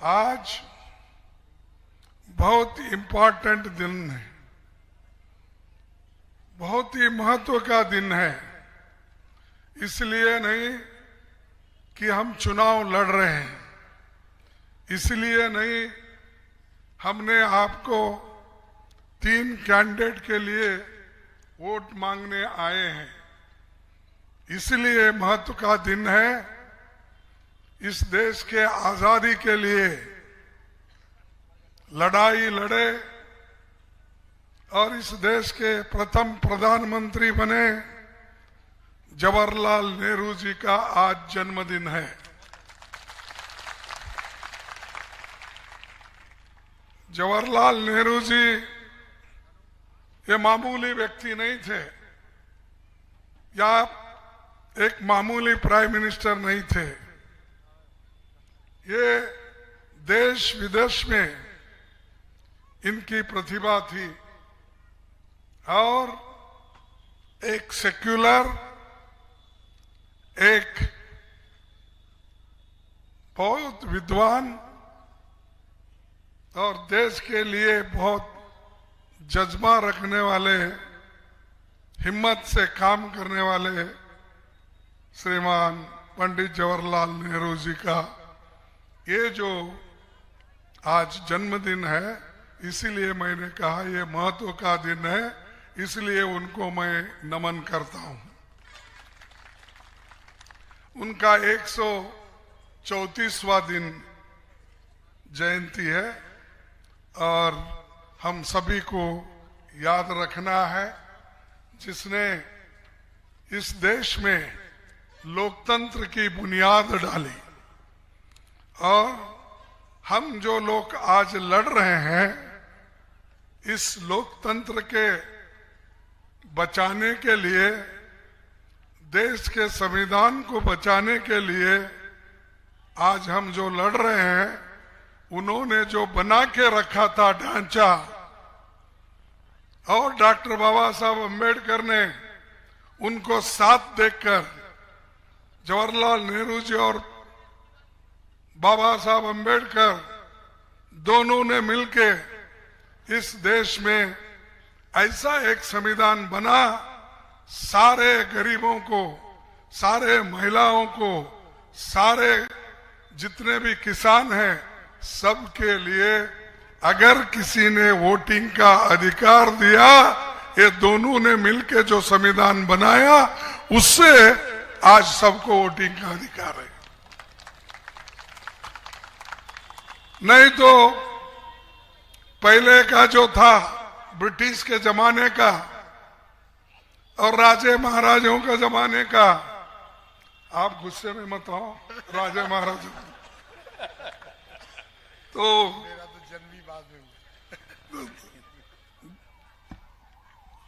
आज बहुत इम्पोर्टेंट दिन है, बहुत ही महत्व का दिन है। इसलिए नहीं कि हम चुनाव लड़ रहे हैं, इसलिए नहीं हमने आपको 3 कैंडिडेट के लिए वोट मांगने आए हैं। इसलिए महत्व का दिन है। इस देश के आजादी के लिए लड़ाई लड़े और इस देश के प्रथम प्रधानमंत्री बने जवाहरलाल नेहरू जी का आज जन्मदिन है। जवाहरलाल नेहरू जी ये मामूली व्यक्ति नहीं थे या एक मामूली प्राइम मिनिस्टर नहीं थे। ये देश विदेश में इनकी प्रतिभा थी और एक सेक्युलर, एक बहुत विद्वान और देश के लिए बहुत जज्बा रखने वाले, हिम्मत से काम करने वाले श्रीमान पंडित जवाहरलाल नेहरू जी का ये जो आज जन्मदिन है, इसीलिए मैंने कहा ये महत्व का दिन है, इसलिए उनको मैं नमन करता हूं। उनका 134वां दिन जयंती है और हम सभी को याद रखना है, जिसने इस देश में लोकतंत्र की बुनियाद डाली। और हम जो लोग आज लड़ रहे हैं, इस लोकतंत्र के बचाने के लिए, देश के संविधान को बचाने के लिए आज हम जो लड़ रहे हैं, उन्होंने जो बना के रखा था ढांचा, और डॉक्टर बाबा साहब अम्बेडकर ने उनको साथ देकर जवाहरलाल नेहरू जी और बाबा साहब अम्बेडकर दोनों ने मिलके इस देश में ऐसा एक संविधान बना, सारे गरीबों को, सारे महिलाओं को, सारे जितने भी किसान हैं, सबके लिए अगर किसी ने वोटिंग का अधिकार दिया, ये दोनों ने मिलके जो संविधान बनाया, उससे आज सबको वोटिंग का अधिकार है। नहीं तो पहले का जो था ब्रिटिश के जमाने का और राजे महाराजों का जमाने का, आप गुस्से में मत आओ, राजे महाराजों तो मेरा तो जन्म ही बाद में हुआ।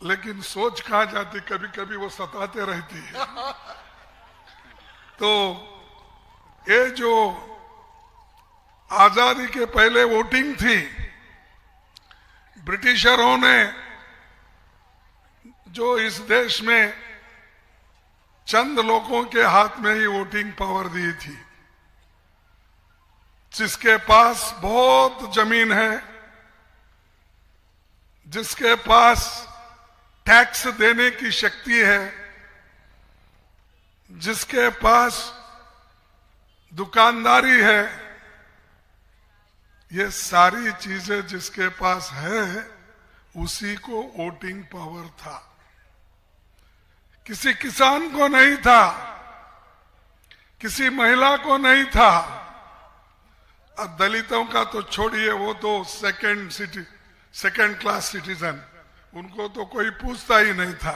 लेकिन सोच कहाँ जाती, कभी कभी वो सताते रहती है। तो ये जो आजादी के पहले वोटिंग थी, ब्रिटिशरों ने जो इस देश में चंद लोगों के हाथ में ही वोटिंग पावर दी थी, जिसके पास बहुत जमीन है, जिसके पास टैक्स देने की शक्ति है, जिसके पास दुकानदारी है, ये सारी चीजें जिसके पास है, उसी को वोटिंग पावर था। किसी किसान को नहीं था, किसी महिला को नहीं था। अब दलितों का तो छोड़िए, वो तो सेकंड क्लास सिटीजन, उनको तो कोई पूछता ही नहीं था।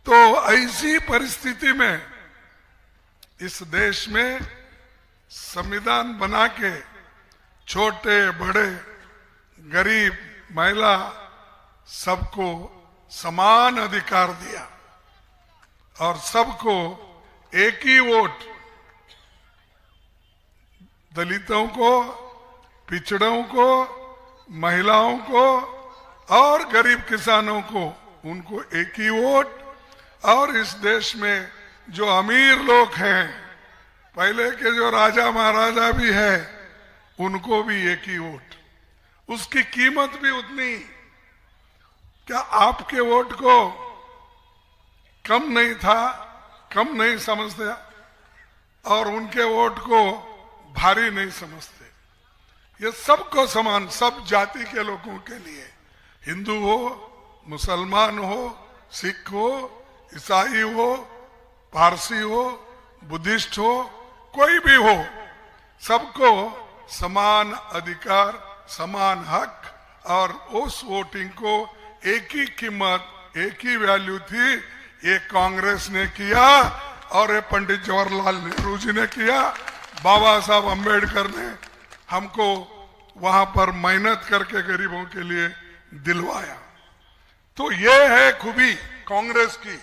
तो ऐसी परिस्थिति में इस देश में संविधान बना के छोटे बड़े, गरीब, महिला, सबको समान अधिकार दिया और सबको एक ही वोट, दलितों को, पिछड़ों को, महिलाओं को और गरीब किसानों को, उनको एक ही वोट। और इस देश में जो अमीर लोग हैं, पहले के जो राजा महाराजा भी है उनको भी एक ही वोट, उसकी कीमत भी उतनी। क्या आपके वोट को कम नहीं था, कम नहीं समझते और उनके वोट को भारी नहीं समझते? ये सबको समान, सब जाति के लोगों के लिए, हिंदू हो, मुसलमान हो, सिख हो, ईसाई हो, पारसी हो, बुद्धिस्ट हो, कोई भी हो, सबको समान अधिकार, समान हक और उस वोटिंग को एक ही कीमत, एक ही वैल्यू थी। ये कांग्रेस ने किया और ये पंडित जवाहरलाल नेहरू जी ने किया, बाबा साहब अम्बेडकर ने हमको वहां पर मेहनत करके गरीबों के लिए दिलवाया। तो ये है खूबी कांग्रेस की।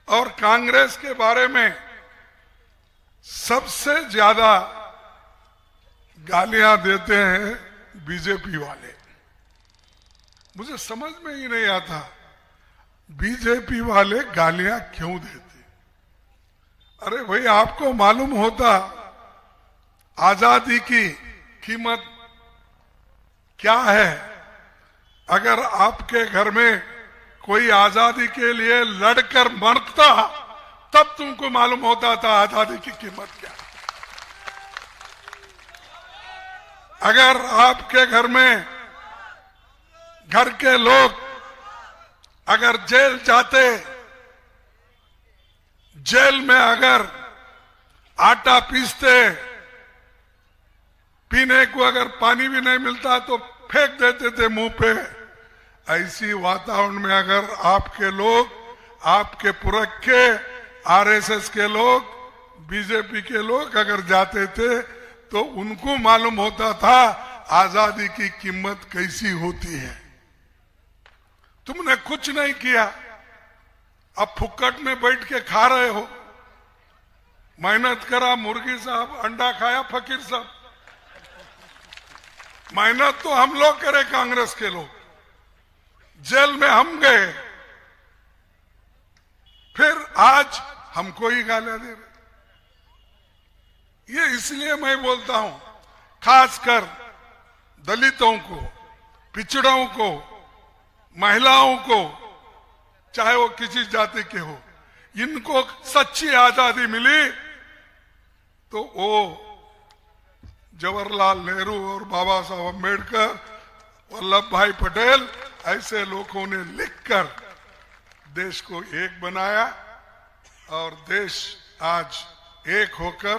और कांग्रेस के बारे में सबसे ज्यादा गालियां देते हैं बीजेपी वाले। मुझे समझ में ही नहीं आता बीजेपी वाले गालियां क्यों देते। अरे भाई, आपको मालूम होता आजादी की कीमत क्या है। अगर आपके घर में कोई आजादी के लिए लड़कर मरता तब तुमको मालूम होता था आजादी की कीमत क्या। अगर आपके घर में घर के लोग अगर जेल जाते, जेल में अगर आटा पीसते, पीने को अगर पानी भी नहीं मिलता तो फेंक देते थे मुंह पे, ऐसी वातावरण में अगर आपके लोग, आपके पुरख के, आरएसएस के लोग, बीजेपी के लोग अगर जाते थे तो उनको मालूम होता था आजादी की कीमत कैसी होती है। तुमने कुछ नहीं किया, अब फुक्कट में बैठ के खा रहे हो। मेहनत करा मुर्गी साहब, अंडा खाया फकीर साहब। मेहनत तो हम लोग करे, कांग्रेस के लोग। जेल में हम गए, फिर आज हमको ही गालियां दे रहे। ये इसलिए मैं बोलता हूं, खासकर दलितों को, पिछड़ों को, महिलाओं को, चाहे वो किसी जाति के हो, इनको सच्ची आजादी मिली तो वो जवाहरलाल नेहरू और बाबा साहब अम्बेडकर, वल्लभ भाई पटेल ऐसे लोगों ने लिखकर देश को एक बनाया और देश आज एक होकर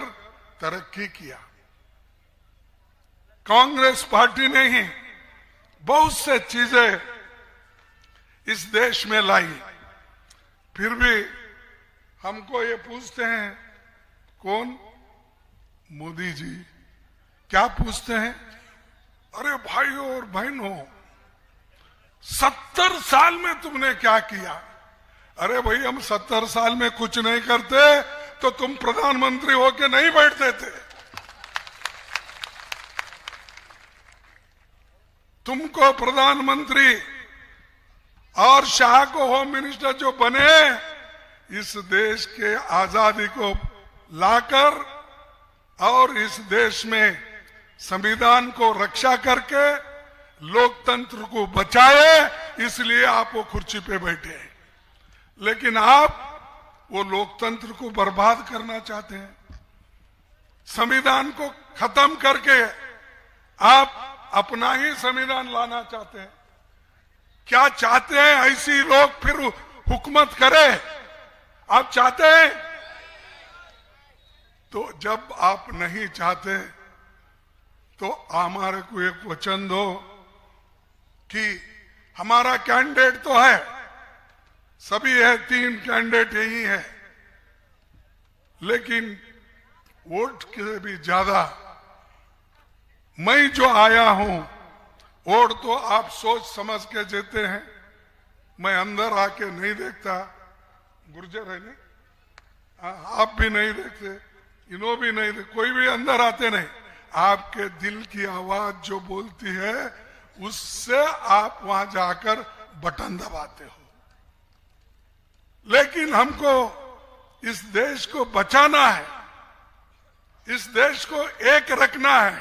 तरक्की किया। कांग्रेस पार्टी ने ही बहुत से चीजें इस देश में लाई। फिर भी हमको ये पूछते हैं, कौन? मोदी जी। क्या पूछते हैं? अरे भाइयों और बहनों, 70 साल में तुमने क्या किया? अरे भाई, हम 70 साल में कुछ नहीं करते तो तुम प्रधानमंत्री होके नहीं बैठते थे। तुमको प्रधानमंत्री और शाह को होम मिनिस्टर जो बने, इस देश के आजादी को लाकर और इस देश में संविधान को रक्षा करके लोकतंत्र को बचाए, इसलिए आप वो कुर्सी पे बैठे। लेकिन आप वो लोकतंत्र को बर्बाद करना चाहते हैं। संविधान को खत्म करके आप अपना ही संविधान लाना चाहते हैं। क्या चाहते हैं ऐसी लोग फिर हुकूमत करे? आप चाहते हैं? तो जब आप नहीं चाहते तो हमारे को एक वचन दो कि हमारा कैंडिडेट तो है, सभी है, 3 कैंडिडेट यही है, लेकिन वोट से भी ज्यादा मैं जो आया हूं, वोट तो आप सोच समझ के देते हैं। मैं अंदर आके नहीं देखता, गुर्जर है नहीं, आप भी नहीं देखते, इन्हों भी नहीं देखते, कोई भी अंदर आते नहीं। आपके दिल की आवाज जो बोलती है उससे आप वहां जाकर बटन दबाते हो। लेकिन हमको इस देश को बचाना है। इस देश को एक रखना है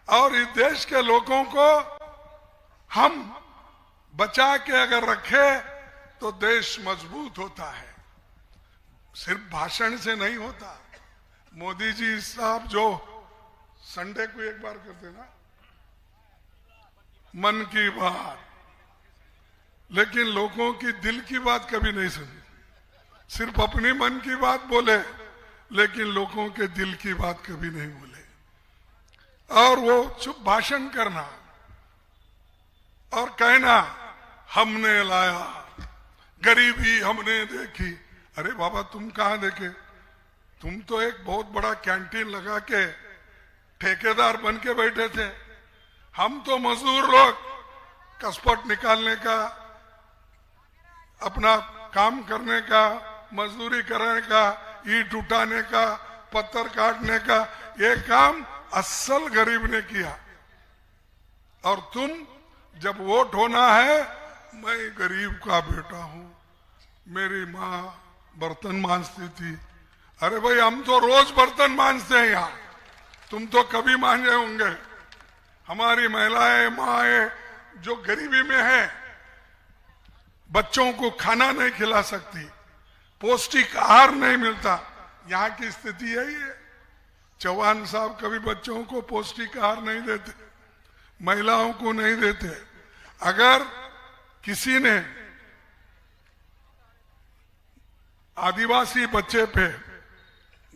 और इस देश के लोगों को हम बचा के अगर रखे तो देश मजबूत होता है। सिर्फ भाषण से नहीं होता। मोदी जी साहब जो संडे को एक बार करते ना मन की बात, लेकिन लोगों की दिल की बात कभी नहीं सुनी। सिर्फ अपनी मन की बात बोले लेकिन लोगों के दिल की बात कभी नहीं बोले। और वो चुप भाषण करना और कहना हमने लाया, गरीबी हमने देखी। अरे बाबा तुम कहां देखे? तुम तो एक बहुत बड़ा कैंटीन लगा के ठेकेदार बन के बैठे थे। हम तो मजदूर लोग कसपट निकालने का, अपना काम करने का, मजदूरी करने का, ईंट उठाने का, पत्थर काटने का, ये काम असल गरीब ने किया। और तुम जब वोट होना है, मैं गरीब का बेटा हूं, मेरी माँ बर्तन मांजती थी। अरे भाई हम तो रोज बर्तन मांजते हैं यहाँ, तुम तो कभी मांजे होंगे। हमारी महिलाएं माएं जो गरीबी में है, बच्चों को खाना नहीं खिला सकती, पौष्टिक आहार नहीं मिलता। यहाँ की स्थिति यही है। चौहान साहब कभी बच्चों को पौष्टिक आहार नहीं देते, महिलाओं को नहीं देते। अगर किसी ने आदिवासी बच्चे पे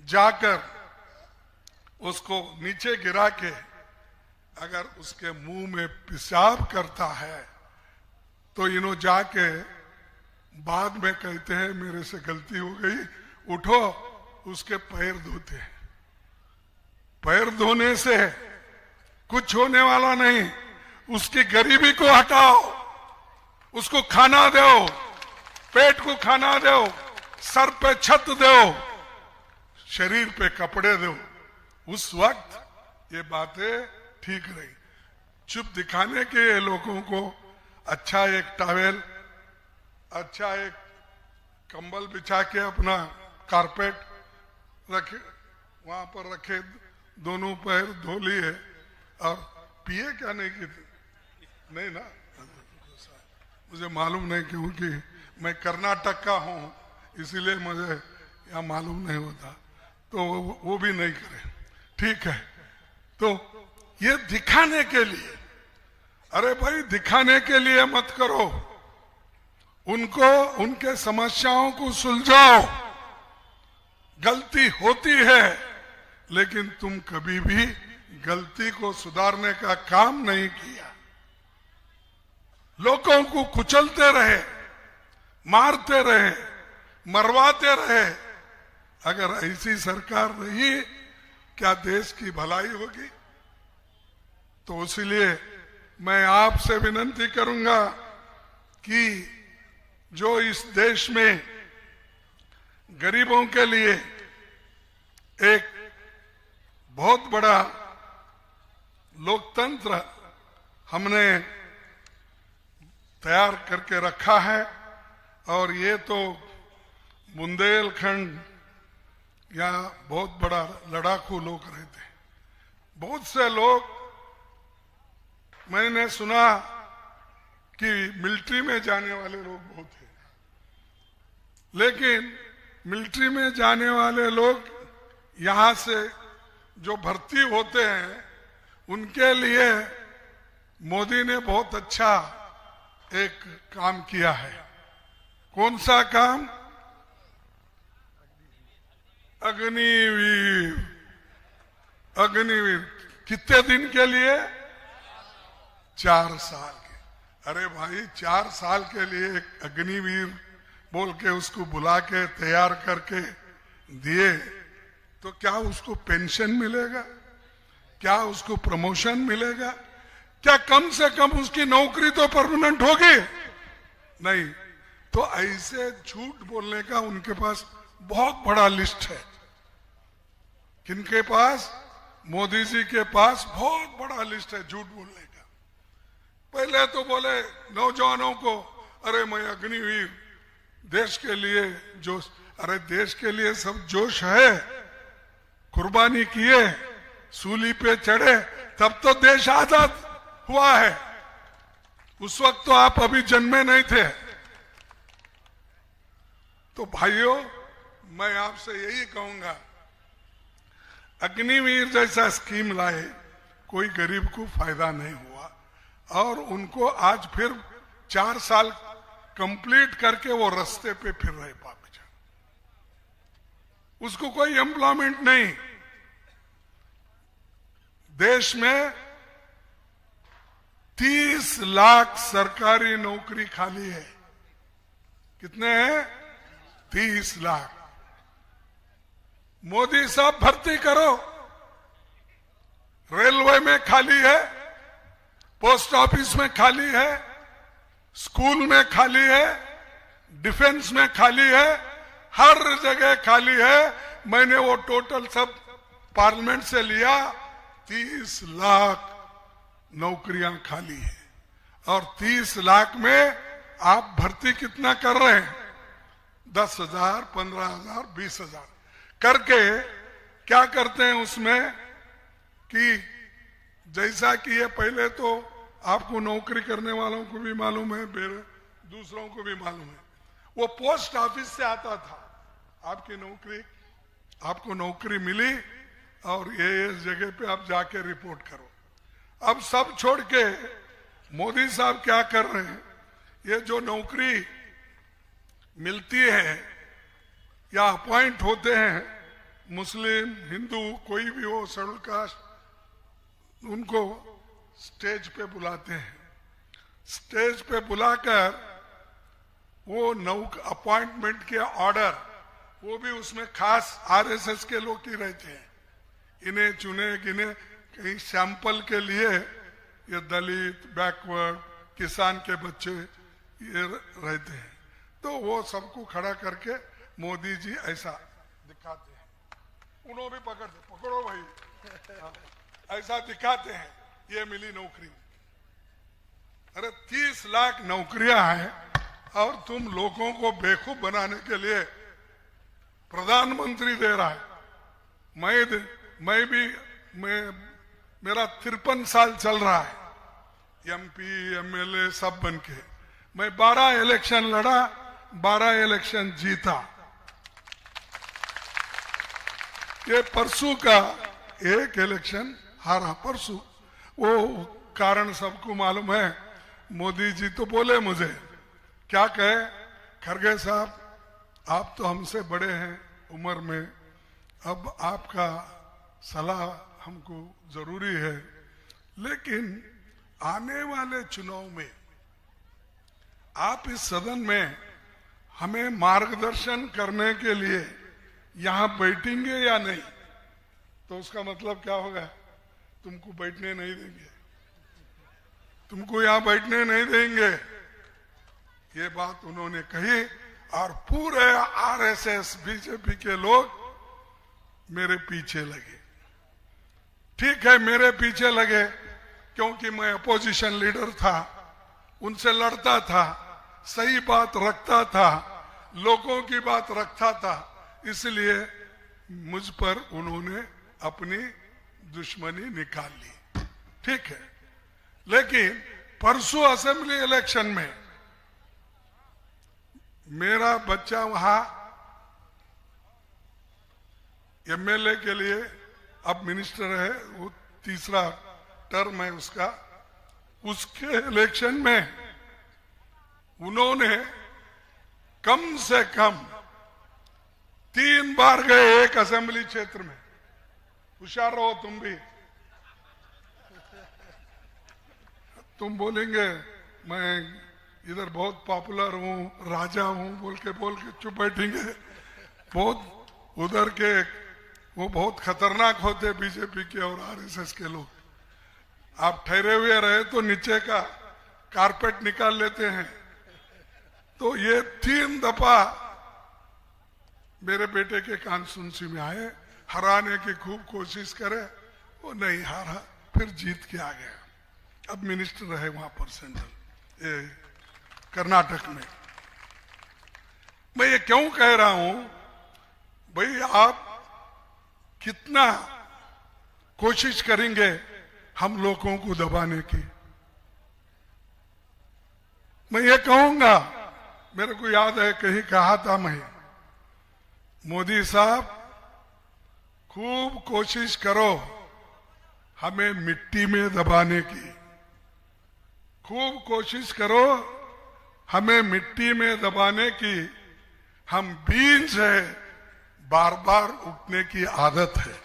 जाकर उसको नीचे गिरा के अगर उसके मुंह में पेशाब करता है तो इन्हों जाके बाद में कहते हैं मेरे से गलती हो गई, उठो, उसके पैर धोते हैं। पैर धोने से कुछ होने वाला नहीं, उसकी गरीबी को हटाओ, उसको खाना दो, पेट को खाना दो, सर पे छत दो, शरीर पे कपड़े दो। उस वक्त ये बातें ठीक रही। चुप दिखाने के लोगों को अच्छा एक टॉवेल, अच्छा एक कंबल बिछा के अपना कारपेट रखे, वहां पर रखे, दोनों पैर धो लिए और पिए क्या नहीं की नहीं ना, मुझे मालूम नहीं क्योंकि मैं कर्नाटक का हूं इसीलिए मुझे यहाँ मालूम नहीं होता, तो वो भी नहीं करे। ठीक है, तो ये दिखाने के लिए, अरे भाई दिखाने के लिए मत करो, उनको उनके समस्याओं को सुलझाओ। गलती होती है लेकिन तुम कभी भी गलती को सुधारने का काम नहीं किया। लोगों को कुचलते रहे, मारते रहे, मरवाते रहे। अगर ऐसी सरकार रही क्या देश की भलाई होगी? तो इसलिए मैं आपसे विनती करूंगा कि जो इस देश में गरीबों के लिए एक बहुत बड़ा लोकतंत्र हमने तैयार करके रखा है, और ये तो बुंदेलखंड या बहुत बड़ा लड़ाकू लोग रहते हैं। बहुत से लोग, मैंने सुना कि मिलिट्री में जाने वाले लोग बहुत हैं, लेकिन मिलिट्री में जाने वाले लोग यहाँ से जो भर्ती होते हैं उनके लिए मोदी ने बहुत अच्छा एक काम किया है। कौन सा काम? अग्निवीर। अग्निवीर कितने दिन के लिए? 4 साल के। अरे भाई 4 साल के लिए एक अग्निवीर बोल के उसको बुला के तैयार करके दिए तो क्या उसको पेंशन मिलेगा? क्या उसको प्रमोशन मिलेगा? क्या कम से कम उसकी नौकरी तो परमानेंट होगी? नहीं। तो ऐसे झूठ बोलने का उनके पास बहुत बड़ा लिस्ट है। किनके पास? मोदी जी के पास बहुत बड़ा लिस्ट है झूठ बोलने का। पहले तो बोले नौजवानों को, अरे मैं अग्निवीर, देश के लिए जोश। अरे देश के लिए सब जोश है, कुर्बानी किए, सूली पे चढ़े, तब तो देश आजाद हुआ है। उस वक्त तो आप अभी जन्मे नहीं थे। तो भाइयों, मैं आपसे यही कहूंगा, अग्निवीर जैसा स्कीम लाए, कोई गरीब को फायदा नहीं हुआ, और उनको आज फिर 4 साल कंप्लीट करके वो रास्ते पे फिर रहे पापी, उसको कोई एम्प्लॉयमेंट नहीं। देश में 30 लाख सरकारी नौकरी खाली है। कितने हैं? 30 लाख। मोदी साहब भर्ती करो। रेलवे में खाली है, पोस्ट ऑफिस में खाली है, स्कूल में खाली है, डिफेंस में खाली है, हर जगह खाली है। मैंने वो टोटल सब पार्लियामेंट से लिया, 30 लाख नौकरियां खाली है। और 30 लाख में आप भर्ती कितना कर रहे हैं? 10,000, 15,000, 20,000 करके क्या करते हैं उसमें कि जैसा कि ये पहले तो आपको नौकरी करने वालों को भी मालूम है, दूसरों को भी मालूम है, वो पोस्ट ऑफिस से आता था। आपको नौकरी मिली और ये इस जगह पे आप जाके रिपोर्ट करो। अब सब छोड़ के मोदी साहब क्या कर रहे हैं, ये जो नौकरी मिलती है या अपॉइंट होते हैं, मुस्लिम, हिंदू, कोई भी हो, शेड्यूल कास्ट, उनको स्टेज पे बुलाते हैं। स्टेज पे बुलाकर वो अपॉइंटमेंट के ऑर्डर, वो भी उसमें खास आरएसएस के लोग ही रहते हैं। इन्हें चुने गिने कहीं सैंपल के लिए ये दलित, बैकवर्ड, किसान के बच्चे ये रहते हैं। तो वो सबको खड़ा करके मोदी जी ऐसा दिखाते हैं, उन्होंने भी पकड़ो भाई, ऐसा दिखाते हैं, ये मिली नौकरी। अरे 30 लाख नौकरियां हैं और तुम लोगों को बेवकूफ बनाने के लिए प्रधानमंत्री दे रहा है। मेरा 53 साल चल रहा है, एमपी, एमएलए सब बन के। मैं 12 इलेक्शन लड़ा, 12 इलेक्शन जीता। ये परसों का एक इलेक्शन हारा, परसों। वो कारण सबको मालूम है। मोदी जी तो बोले मुझे, क्या कहे, खड़गे साहब आप तो हमसे बड़े हैं उम्र में, अब आपका सलाह हमको जरूरी है, लेकिन आने वाले चुनाव में आप इस सदन में हमें मार्गदर्शन करने के लिए यहां बैठेंगे या नहीं? तो उसका मतलब क्या होगा? तुमको बैठने नहीं देंगे, तुमको यहां बैठने नहीं देंगे। ये बात उन्होंने कही और पूरे आरएसएस, बीजेपी के लोग मेरे पीछे लगे। ठीक है, मेरे पीछे लगे क्योंकि मैं अपोजिशन लीडर था, उनसे लड़ता था, सही बात रखता था, लोगों की बात रखता था, इसलिए मुझ पर उन्होंने अपनी दुश्मनी निकाल ली। ठीक है, लेकिन परसों असेंबली इलेक्शन में मेरा बच्चा वहां एमएलए के लिए अब मिनिस्टर है, वो तीसरा टर्म है उसका। उसके इलेक्शन में उन्होंने कम से कम 3 बार गए एक असेंबली क्षेत्र में। होशियार रहो तुम भी। तुम बोलेंगे मैं इधर बहुत पॉपुलर हूं, राजा हूं, बोल के चुप बैठेंगे। बहुत उधर के वो बहुत खतरनाक होते बीजेपी के और आरएसएस के लोग। आप ठहरे हुए रहे तो नीचे का कारपेट निकाल लेते हैं। तो ये 3 दफा मेरे बेटे के कॉन्स्टिट्यूंसी में आए, हराने की खूब कोशिश करे, वो नहीं हारा, फिर जीत के आ गया। अब मिनिस्टर रहे वहां पर सेंट्रल कर्नाटक में। मैं ये क्यों कह रहा हूं भाई, आप कितना कोशिश करेंगे हम लोगों को दबाने की। मैं ये कहूंगा, मेरे को याद है कहीं कहा था मैं, मोदी साहब खूब कोशिश करो हमें मिट्टी में दबाने की, खूब कोशिश करो हमें मिट्टी में दबाने की। हम बीज है, बार बार उठने की आदत है।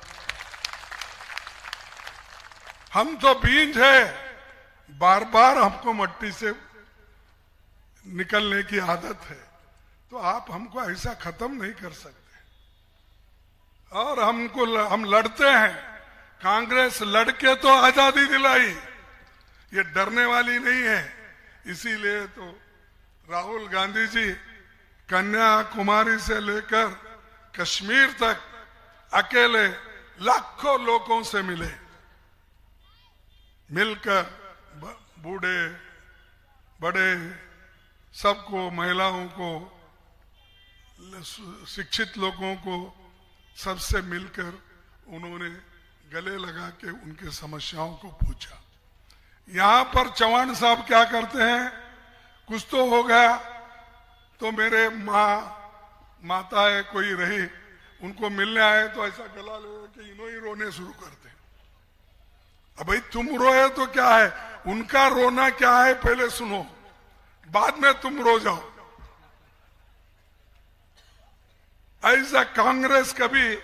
हम तो बीज है, बार बार हमको मट्टी से निकलने की आदत है। तो आप हमको ऐसा खत्म नहीं कर सकते। और हम लड़ते हैं। कांग्रेस लड़के तो आजादी दिलाई, ये डरने वाली नहीं है। इसीलिए तो राहुल गांधी जी कन्याकुमारी से लेकर कश्मीर तक अकेले लाखों लोगों से मिले, मिलकर बूढ़े बड़े सबको, महिलाओं को, शिक्षित लोगों को, सबसे मिलकर उन्होंने गले लगा के उनके समस्याओं को पूछा। यहां पर चौहान साहब क्या करते हैं, कुछ तो हो गया तो मेरे माता है कोई रही, उनको मिलने आए तो ऐसा गला ले कि इन्हों ही रोने शुरू करते हैं। अब भाई तुम रोए तो क्या है, उनका रोना क्या है पहले सुनो, बाद में तुम रो जाओ। ऐसा कांग्रेस कभी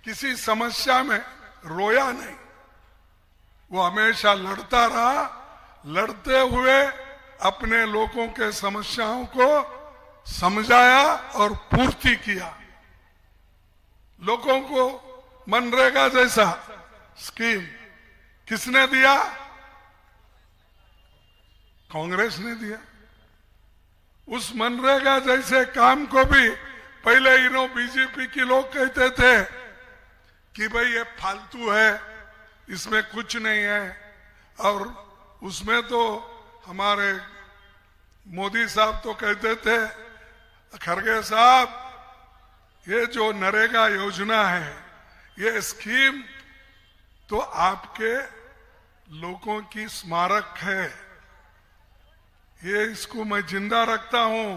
किसी समस्या में रोया नहीं, वो हमेशा लड़ता रहा। लड़ते हुए अपने लोगों के समस्याओं को समझाया और पूर्ति किया। लोगों को मनरेगा जैसा स्कीम किसने दिया? कांग्रेस ने दिया। उस मनरेगा जैसे काम को भी पहले इन्हों बीजेपी के लोग कहते थे कि भाई ये फालतू है, इसमें कुछ नहीं है। और उसमें तो हमारे मोदी साहब तो कहते थे, खरगे साहब ये जो नरेगा योजना है, ये स्कीम तो आपके लोगों की स्मारक है, ये इसको मैं जिंदा रखता हूं,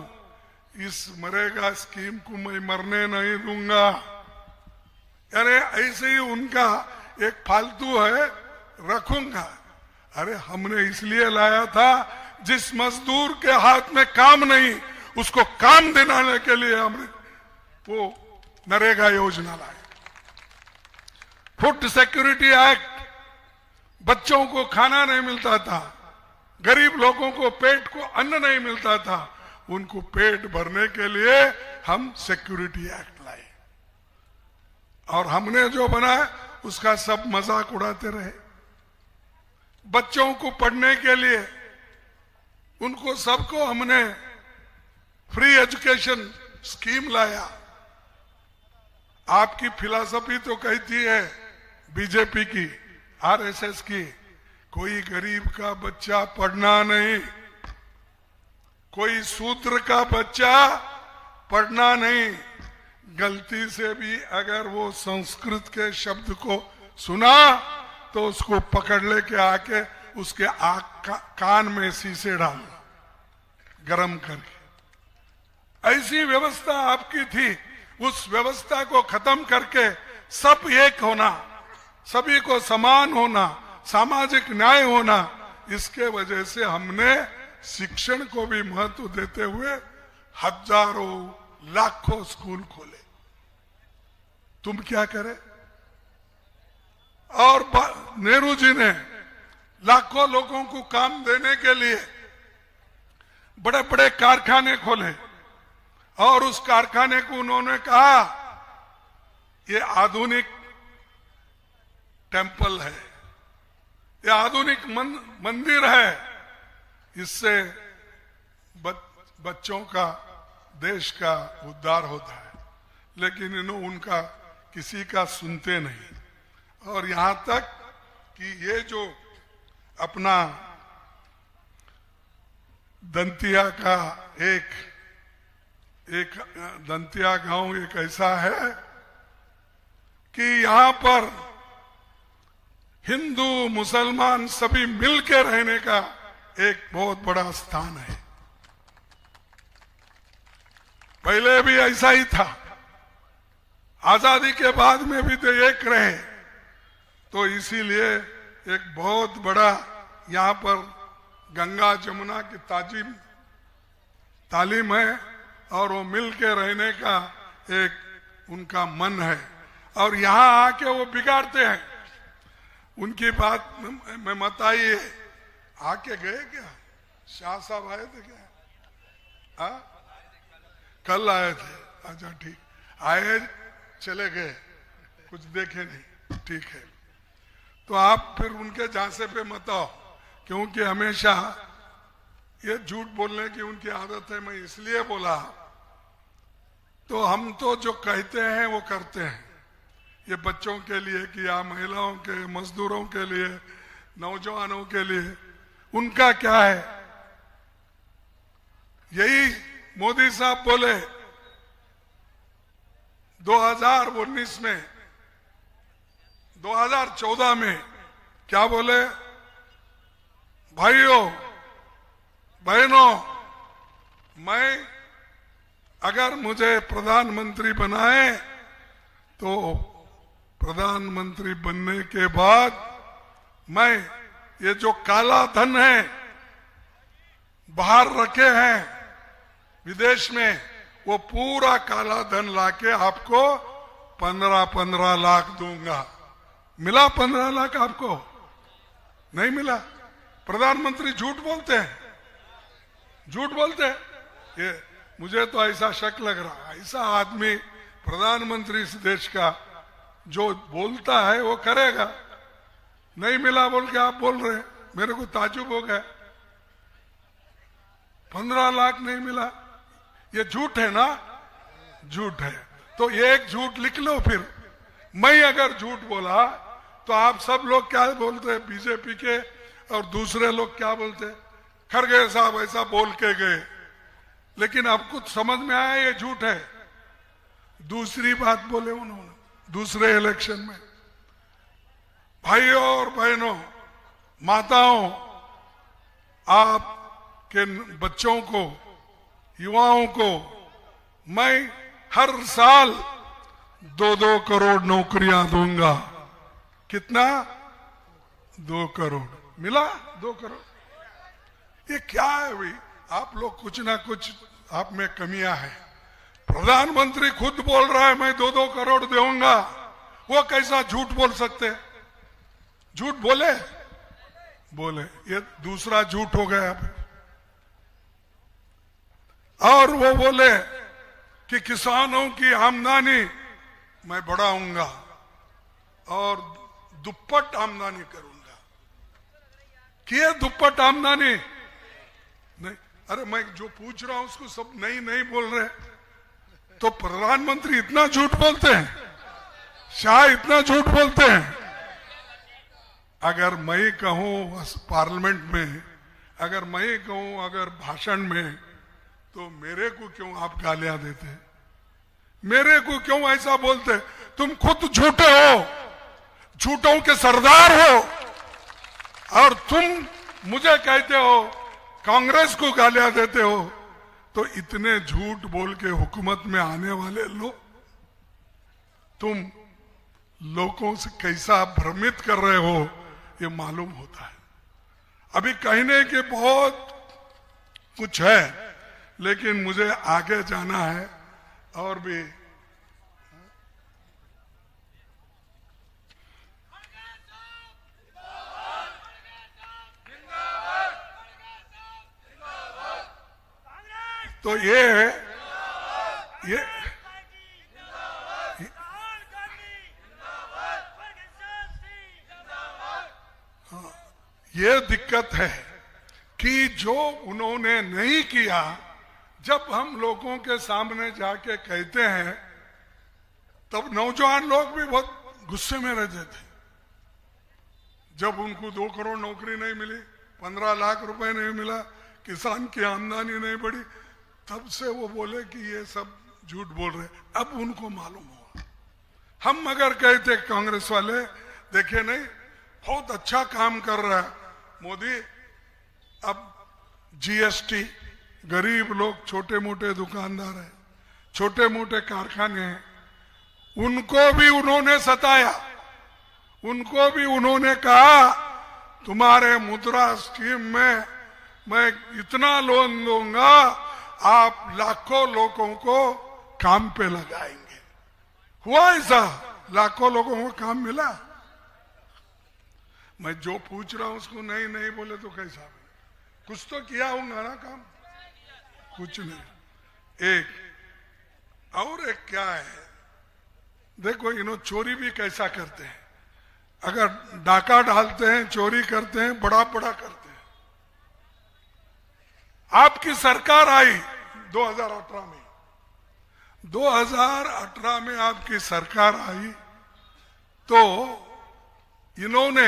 इस मरेगा स्कीम को मैं मरने नहीं दूंगा। यानी ऐसे ही उनका एक फालतू है, रखूंगा। अरे हमने इसलिए लाया था, जिस मजदूर के हाथ में काम नहीं उसको काम दिलाने के लिए हमने वो नरेगा योजना लाई। फूड सिक्योरिटी एक्ट, बच्चों को खाना नहीं मिलता था, गरीब लोगों को पेट को अन्न नहीं मिलता था, उनको पेट भरने के लिए हम सिक्योरिटी एक्ट लाए। और हमने जो बनाया उसका सब मजाक उड़ाते रहे। बच्चों को पढ़ने के लिए उनको सबको हमने फ्री एजुकेशन स्कीम लाया। आपकी फिलॉसफी तो कहती है बीजेपी की, आरएसएस की, कोई गरीब का बच्चा पढ़ना नहीं, कोई शूद्र का बच्चा पढ़ना नहीं। गलती से भी अगर वो संस्कृत के शब्द को सुना तो उसको पकड़ लेके आके उसके कान में शीशे डालना गरम करके। ऐसी व्यवस्था आपकी थी। उस व्यवस्था को खत्म करके सब एक होना, सभी को समान होना, सामाजिक न्याय होना, इसके वजह से हमने शिक्षण को भी महत्व देते हुए हजारों लाखों स्कूल खोले। तुम क्या करे? और नेहरू जी ने लाखों लोगों को काम देने के लिए बड़े बड़े कारखाने खोले और उस कारखाने को उन्होंने कहा ये आधुनिक टेम्पल है, ये आधुनिक मंदिर है, इससे बच्चों का, देश का उद्धार होता है। लेकिन इन्हों उनका किसी का सुनते नहीं। और यहां तक कि ये जो अपना दंतिया का एक दंतिया गांव एक ऐसा है कि यहां पर हिंदू मुसलमान सभी मिलकर रहने का एक बहुत बड़ा स्थान है। पहले भी ऐसा ही था, आजादी के बाद में भी तो एक रहे, तो इसीलिए एक बहुत बड़ा यहाँ पर गंगा जमुना की तालीम है और वो मिल के रहने का एक उनका मन है। और यहाँ आके वो बिगाड़ते हैं। उनकी बात में मत आइए। आके गए क्या? शाह साहब आए थे क्या? कल आए थे? अच्छा ठीक, आए चले गए, कुछ देखे नहीं, ठीक है। तो आप फिर उनके झांसे पे मत आओ, क्योंकि हमेशा ये झूठ बोलने की उनकी आदत है। मैं इसलिए बोला, तो हम तो जो कहते हैं वो करते हैं। ये बच्चों के लिए किया, महिलाओं के, मजदूरों के लिए, नौजवानों के लिए, उनका क्या है? यही मोदी साहब बोले 2019 में, 2014 में, क्या बोले? भाइयों बहनों, मैं अगर मुझे प्रधानमंत्री बनाए तो प्रधानमंत्री बनने के बाद मैं ये जो काला धन है बाहर रखे हैं विदेश में, वो पूरा काला धन लाके आपको 15-15 लाख दूंगा। मिला 15 लाख आपको? नहीं मिला। प्रधानमंत्री झूठ बोलते हैं, झूठ बोलते हैं। ये मुझे तो ऐसा शक लग रहा है, ऐसा आदमी प्रधानमंत्री इस देश का जो बोलता है वो करेगा। नहीं मिला बोल के आप बोल रहे हैं, मेरे को ताज्जुब हो गया। 15 लाख नहीं मिला, ये झूठ है ना? झूठ है। तो एक झूठ लिख लो। फिर मैं अगर झूठ बोला तो आप सब लोग क्या बोलते हैं? बीजेपी के और दूसरे लोग क्या बोलते हैं? खरगे साहब ऐसा बोल के गए, लेकिन अब कुछ समझ में आया ये झूठ है। दूसरी बात बोले उन्होंने दूसरे इलेक्शन में, भाइयों और बहनों, माताओं, आपके बच्चों को, युवाओं को मैं हर साल 2-2 करोड़ नौकरियां दूंगा। कितना? 2 करोड़। मिला 2 करोड़? ये क्या है भाई? आप लोग कुछ ना कुछ आप में कमियां हैं। प्रधानमंत्री खुद बोल रहा है मैं 2-2 करोड़ दूंगा, वो कैसा झूठ बोल सकते? झूठ बोले बोले, ये दूसरा झूठ हो गया। और वो बोले कि किसानों की आमदनी मैं बढ़ाऊंगा और दुप्पट आमदनी करूंगा। किए दुप्पट आमदनी? नहीं। अरे मैं जो पूछ रहा हूं उसको सब नहीं बोल रहे। तो प्रधानमंत्री इतना झूठ बोलते हैं, शाह इतना झूठ बोलते हैं। अगर मैं कहूं पार्लियामेंट में, अगर मैं कहूं अगर भाषण में, तो मेरे को क्यों आप गालियां देते? मेरे को क्यों ऐसा बोलते? तुम खुद झूठे हो, झूठों के सरदार हो, और तुम मुझे कहते हो, कांग्रेस को गालियां देते हो। तो इतने झूठ बोल के हुकूमत में आने वाले लोग, तुम लोगों से कैसा भ्रमित कर रहे हो ये मालूम होता है। अभी कहने के बहुत कुछ है, लेकिन मुझे आगे जाना है। और भी तो ये दिक्कत है कि जो उन्होंने नहीं किया, जब हम लोगों के सामने जाके कहते हैं, तब नौजवान लोग भी बहुत गुस्से में रहते थे। जब उनको 2 करोड़ नौकरी नहीं मिली, 15 लाख रुपए नहीं मिला, किसान की आमदनी नहीं बढ़ी, तब से वो बोले कि ये सब झूठ बोल रहे। अब उनको मालूम हुआ हम मगर कहते कांग्रेस वाले, देखे नहीं बहुत अच्छा काम कर रहा है मोदी, अब जीएसटी, गरीब लोग छोटे मोटे दुकानदार हैं, छोटे मोटे कारखाने हैं, उनको भी उन्होंने सताया, उनको भी उन्होंने कहा तुम्हारे मुद्रा स्कीम में मैं इतना लोन दूंगा, आप लाखों लोगों को काम पे लगाएंगे। हुआ ऐसा? लाखों लोगों को काम मिला? मैं जो पूछ रहा हूं उसको नहीं नहीं बोले तो कैसा? कुछ तो किया होगा ना काम? कुछ नहीं। एक और एक क्या है, देखो इन्हों चोरी भी कैसा करते हैं, अगर डाका डालते हैं, चोरी करते हैं, बड़ा बड़ा करते हैं। आपकी सरकार आई 2018 में, 2018 में आपकी सरकार आई तो इन्होंने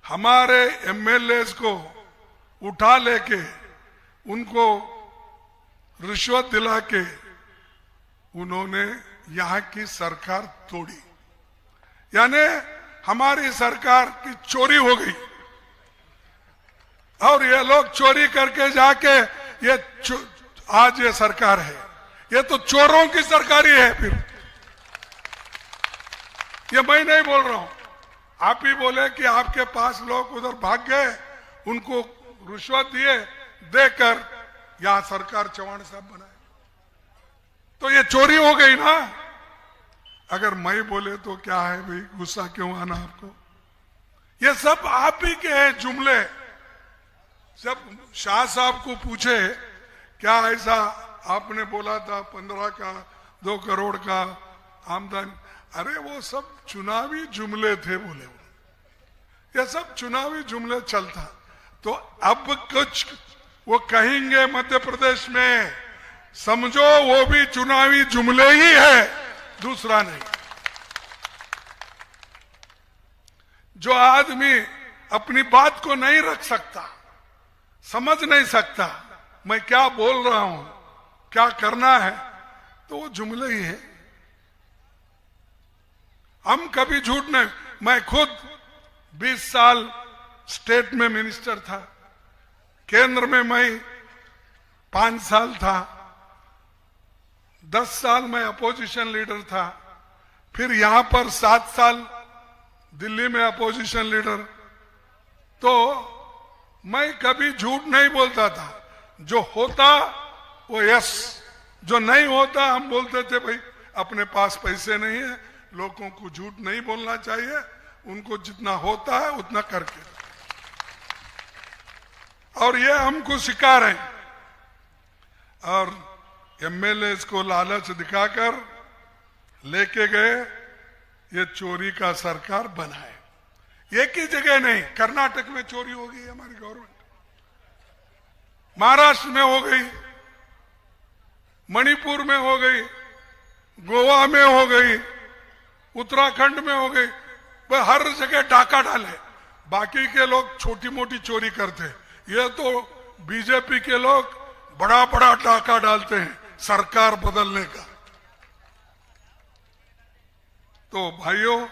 हमारे एमएलएस को उठा लेके उनको रिश्वत दिला के उन्होंने यहाँ की सरकार तोड़ी, यानी हमारी सरकार की चोरी हो गई। और ये लोग चोरी करके जाके ये आज ये सरकार है, ये तो चोरों की सरकार ही है। फिर ये मैं नहीं बोल रहा हूं, आप ही बोले कि आपके पास लोग उधर भाग गए, उनको रिश्वत दिए, देकर यहां सरकार चौहान साहब बनाए, तो ये चोरी हो गई ना। अगर मैं बोले तो क्या है भाई, गुस्सा क्यों आना आपको? ये सब आप ही के हैं जुमले। जब शाह साहब को पूछे क्या ऐसा आपने बोला था 15 का 2 करोड़ का आमदनी, अरे वो सब चुनावी जुमले थे बोले, ये सब चुनावी जुमले चलता। तो अब कुछ वो कहेंगे मध्य प्रदेश में, समझो वो भी चुनावी जुमले ही है, दूसरा नहीं। जो आदमी अपनी बात को नहीं रख सकता, समझ नहीं सकता मैं क्या बोल रहा हूं, क्या करना है, तो वो जुमले ही है। हम कभी झूठ नहीं, मैं खुद 20 साल स्टेट में मिनिस्टर था, केंद्र में मैं 5 साल था, 10 साल मैं अपोजिशन लीडर था, फिर यहां पर 7 साल दिल्ली में अपोजिशन लीडर। तो मैं कभी झूठ नहीं बोलता था, जो होता वो यस, जो नहीं होता हम बोलते थे भाई अपने पास पैसे नहीं है, लोगों को झूठ नहीं बोलना चाहिए, उनको जितना होता है उतना करके। और ये हमको सिखा रहे हैं। और एमएलए को लालच दिखाकर लेके गए, ये चोरी का सरकार बनाए। एक ही जगह नहीं, कर्नाटक में चोरी हो गई हमारी गवर्नमेंट, महाराष्ट्र में हो गई, मणिपुर में हो गई, गोवा में हो गई, उत्तराखंड में हो गई, वह हर जगह डाका डाले। बाकी के लोग छोटी मोटी चोरी करते, ये तो बीजेपी के लोग बड़ा बड़ा डाका डालते हैं सरकार बदलने का। तो भाइयों,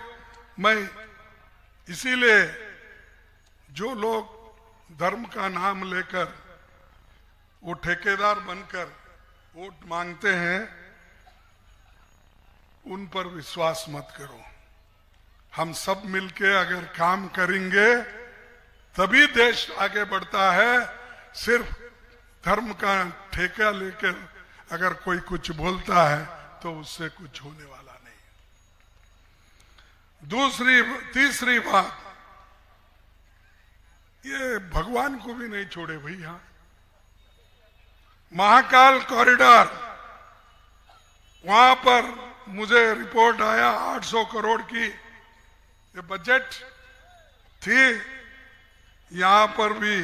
मैं इसीलिए जो लोग धर्म का नाम लेकर वो ठेकेदार बनकर वोट मांगते हैं, उन पर विश्वास मत करो। हम सब मिलके अगर काम करेंगे तभी देश आगे बढ़ता है। सिर्फ धर्म का ठेका लेकर अगर कोई कुछ बोलता है तो उससे कुछ होने वाला नहीं। तीसरी बात, ये भगवान को भी नहीं छोड़े भैया। महाकाल कॉरिडोर, वहां पर मुझे रिपोर्ट आया 800 करोड़ की ये बजट थी, यहां पर भी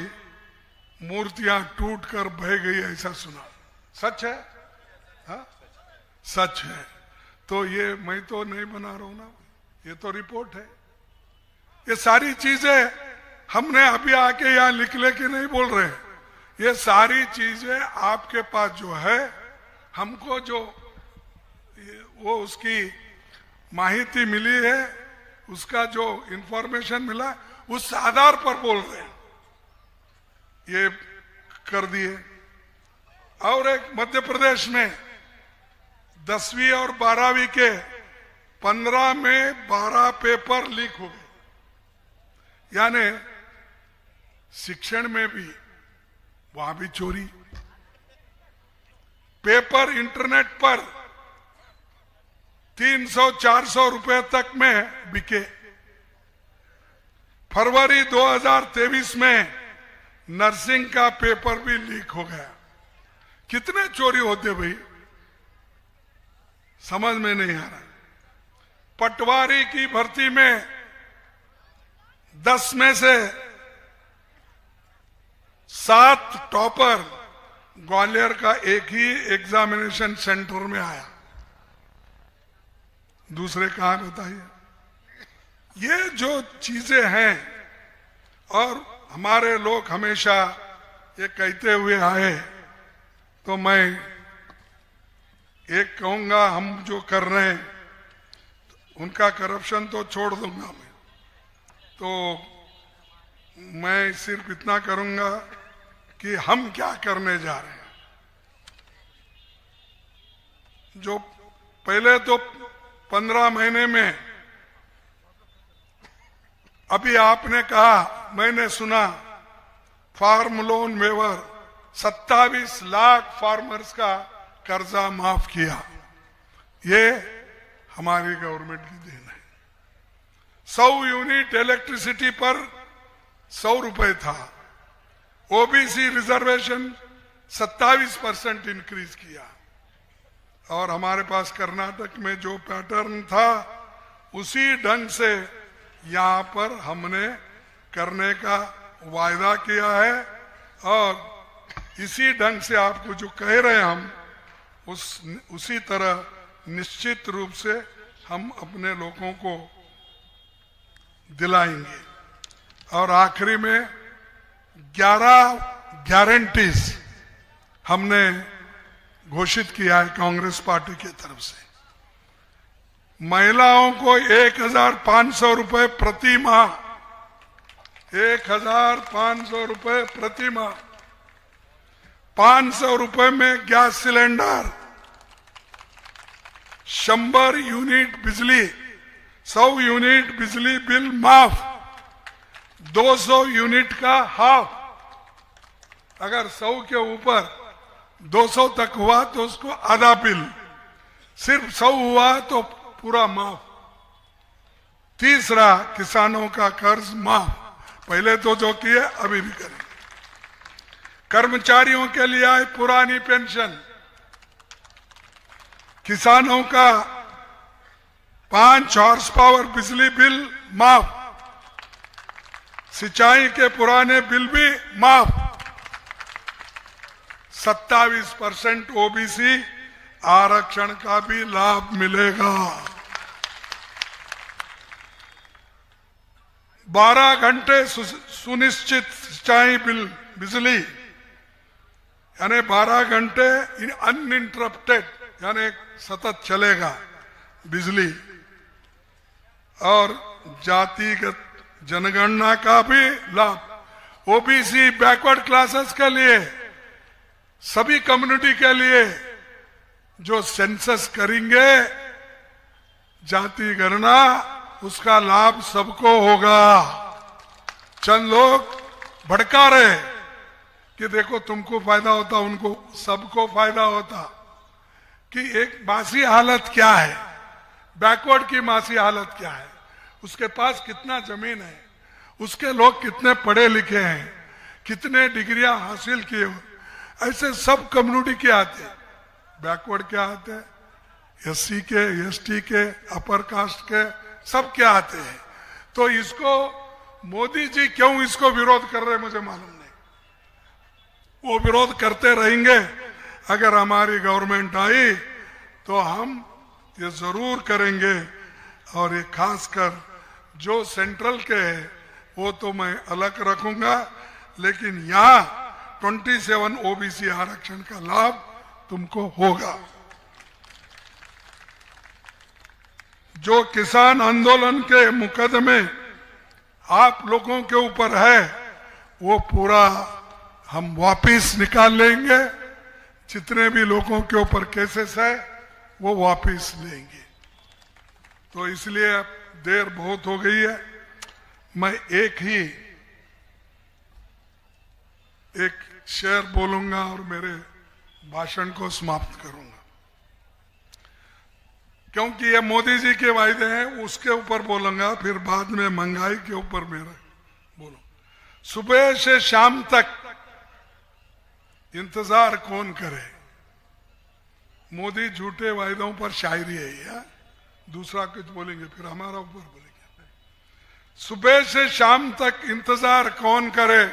मूर्तियां टूटकर बह गई ऐसा सुना। सच है? हा? सच है। तो ये मैं तो नहीं बना रहा हूं ना, ये तो रिपोर्ट है। ये सारी चीजें हमने अभी आके यहां लिख लेके नहीं बोल रहे, ये सारी चीजें आपके पास जो है, हमको जो वो उसकी माहिती मिली है, उसका जो इंफॉर्मेशन मिला उस आधार पर बोल रहे हैं, ये कर दिए। और एक मध्य प्रदेश में 10वीं और 12वीं के 15 में 12 पेपर लीक हो गए। यानी शिक्षण में भी वहां भी चोरी। पेपर इंटरनेट पर 300-400 रुपए तक में बिके। फरवरी 2023 में नर्सिंग का पेपर भी लीक हो गया। कितने चोरी होते भाई, समझ में नहीं आ रहा। पटवारी की भर्ती में 10 में से 7 टॉपर ग्वालियर का एक ही एग्जामिनेशन सेंटर में आया, दूसरे कहां बताइए। ये जो चीजें हैं, और हमारे लोग हमेशा ये कहते हुए आए, तो मैं एक कहूंगा, हम जो कर रहे हैं उनका करप्शन तो छोड़ दूंगा मैं, तो मैं सिर्फ इतना करूंगा कि हम क्या करने जा रहे हैं। जो पहले तो 15 महीने में, अभी आपने कहा, मैंने सुना, farm loan waiver 27 lakh farmers का कर्जा माफ किया। ये हमारी गवर्नमेंट की देन है। 100 यूनिट इलेक्ट्रिसिटी पर 100 रुपए था। ओबीसी रिजर्वेशन 27% इंक्रीज किया। और हमारे पास कर्नाटक में जो पैटर्न था, उसी ढंग से यहां पर हमने करने का वायदा किया है। और इसी ढंग से आपको जो कह रहे हैं हम, उसी तरह निश्चित रूप से हम अपने लोगों को दिलाएंगे। और आखिरी में 11 गारंटीज हमने घोषित किया है कांग्रेस पार्टी की तरफ से। महिलाओं को 1,500 रुपए प्रति माह, 1,500 रुपए प्रति माह, 500 रुपए में गैस सिलेंडर, 100 यूनिट बिजली, 100 यूनिट बिजली बिल माफ, 200 यूनिट का हाफ। अगर 100 के ऊपर 200 तक हुआ तो उसको आधा बिल, सिर्फ 100 हुआ तो पूरा माफ। तीसरा, किसानों का कर्ज माफ, पहले तो जो किए अभी भी करें। कर्मचारियों के लिए आए पुरानी पेंशन, किसानों का 5 हॉर्स पावर बिजली बिल माफ, सिंचाई के पुराने बिल भी माफ, 27% ओबीसी आरक्षण का भी लाभ मिलेगा। 12 घंटे सुनिश्चित सिंचाई बिल बिजली, यानी 12 घंटे अनइंटरप्टेड, यानी सतत चलेगा बिजली। और जातिगत जनगणना का भी लाभ, ओबीसी बैकवर्ड क्लासेस के लिए, सभी कम्युनिटी के लिए जो सेंसस करेंगे जाति गणना, उसका लाभ सबको होगा। चंद लोग भड़का रहे कि देखो तुमको फायदा होता, उनको सबको फायदा होता। कि एक मासी हालत क्या है, बैकवर्ड की मासी हालत क्या है, उसके पास कितना जमीन है, उसके लोग कितने पढ़े लिखे हैं, कितने डिग्रियां हासिल किए, ऐसे सब कम्युनिटी के आते हैं। बैकवर्ड क्या आते हैं, एससी के, एसटी के, अपर कास्ट के, सब क्या आते हैं। तो इसको मोदी जी क्यों इसको विरोध कर रहे हैं मुझे मालूम नहीं। वो विरोध करते रहेंगे। अगर हमारी गवर्नमेंट आई तो हम ये जरूर करेंगे। और ये खासकर जो सेंट्रल के है वो तो मैं अलग रखूंगा, लेकिन यहाँ 27 ओबीसी आरक्षण का लाभ तुमको होगा। जो किसान आंदोलन के मुकदमे आप लोगों के ऊपर है वो पूरा हम वापिस निकाल लेंगे। जितने भी लोगों के ऊपर केसेस है वो वापिस लेंगे। तो इसलिए अब देर बहुत हो गई है। मैं एक शेर बोलूंगा और मेरे भाषण को समाप्त करूंगा, क्योंकि ये मोदी जी के वायदे हैं, उसके ऊपर बोलूंगा, फिर बाद में महंगाई के ऊपर मेरा बोलूं। सुबह से शाम तक इंतजार कौन करे। मोदी झूठे वायदों पर शायरी है या दूसरा कुछ बोलेंगे फिर हमारा ऊपर बोलेंगे। सुबह से शाम तक इंतजार कौन करे,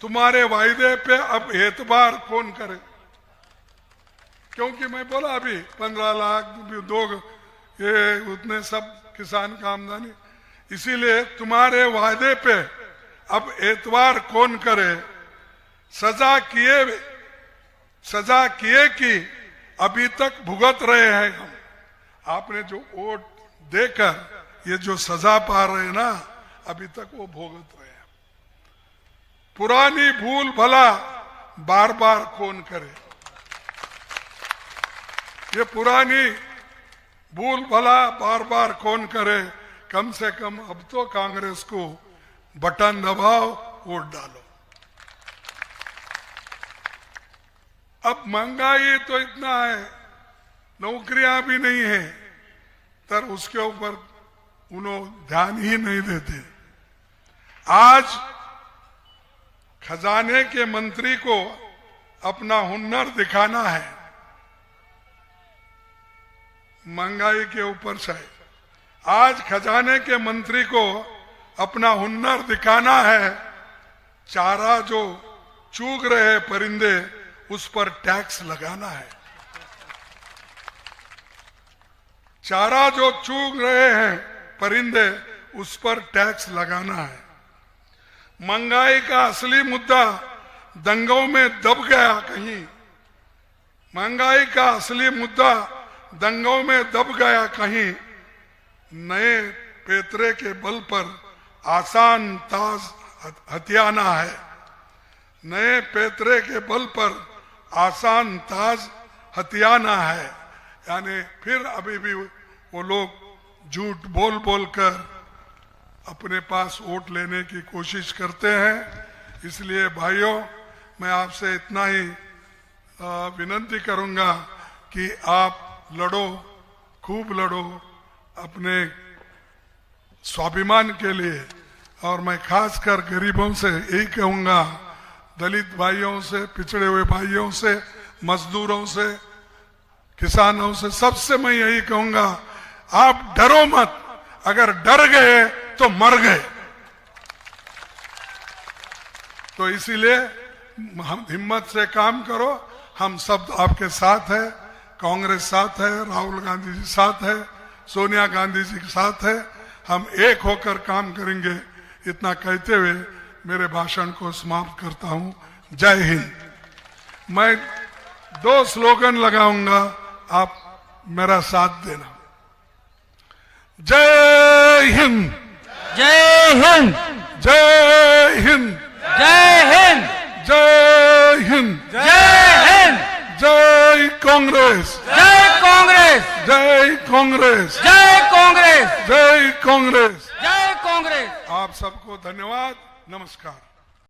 तुम्हारे वायदे पे अब एतबार कौन करे। क्योंकि मैं बोला अभी 15 लाख दो ये उतने सब किसान का आमदनी, इसीलिए तुम्हारे वायदे पे अब एतबार कौन करे। सजा किए कि अभी तक भुगत रहे हैं हम। आपने जो वोट देकर ये जो सजा पा रहे हैं ना, अभी तक वो भुगत रहे हैं। पुरानी भूल भला बार बार कौन करे। ये पुरानी भूल भला बार बार कौन करे। कम से कम अब तो कांग्रेस को बटन दबाओ, वोट डालो। अब महंगाई तो इतना है, नौकरियां भी नहीं है, तर उसके ऊपर उन्होंने ध्यान ही नहीं देते। आज खजाने के मंत्री को अपना हुनर दिखाना है महंगाई के ऊपर से। आज खजाने के मंत्री को अपना हुनर दिखाना है। चारा जो चूग रहे परिंदे उस पर टैक्स लगाना है। चारा जो चूग रहे हैं परिंदे उस पर टैक्स लगाना है। महंगाई का असली मुद्दा दंगों में दब गया कहीं। महंगाई का असली मुद्दा दंगों में दब गया कहीं। नए पैतरे के बल पर आसान ताज हथियाना है। नए पैतरे के बल पर आसान ताज हथियाना है। यानी फिर अभी भी वो लोग झूठ बोल बोल कर अपने पास वोट लेने की कोशिश करते हैं। इसलिए भाइयों, मैं आपसे इतना ही विनती करूंगा कि आप लड़ो, खूब लड़ो अपने स्वाभिमान के लिए। और मैं खासकर गरीबों से यही कहूंगा, दलित भाइयों से, पिछड़े हुए भाइयों से, मजदूरों से, किसानों से, सबसे मैं यही कहूंगा, आप डरो मत। अगर डर गए तो मर गए। तो इसीलिए हम हिम्मत से काम करो। हम सब आपके साथ है। कांग्रेस साथ है, राहुल गांधी जी साथ है, सोनिया गांधी जी के साथ है। हम एक होकर काम करेंगे। इतना कहते हुए मेरे भाषण को समाप्त करता हूं। जय हिंद। मैं 2 स्लोगन लगाऊंगा, आप मेरा साथ देना। जय हिंद, जय हिंद, जय हिंद, जय हिंद, जय हिंद, जय हिंद, जय कांग्रेस, जय कांग्रेस, जय कांग्रेस, जय कांग्रेस, जय कांग्रेस, जय कांग्रेस। आप सबको धन्यवाद। नमस्कार।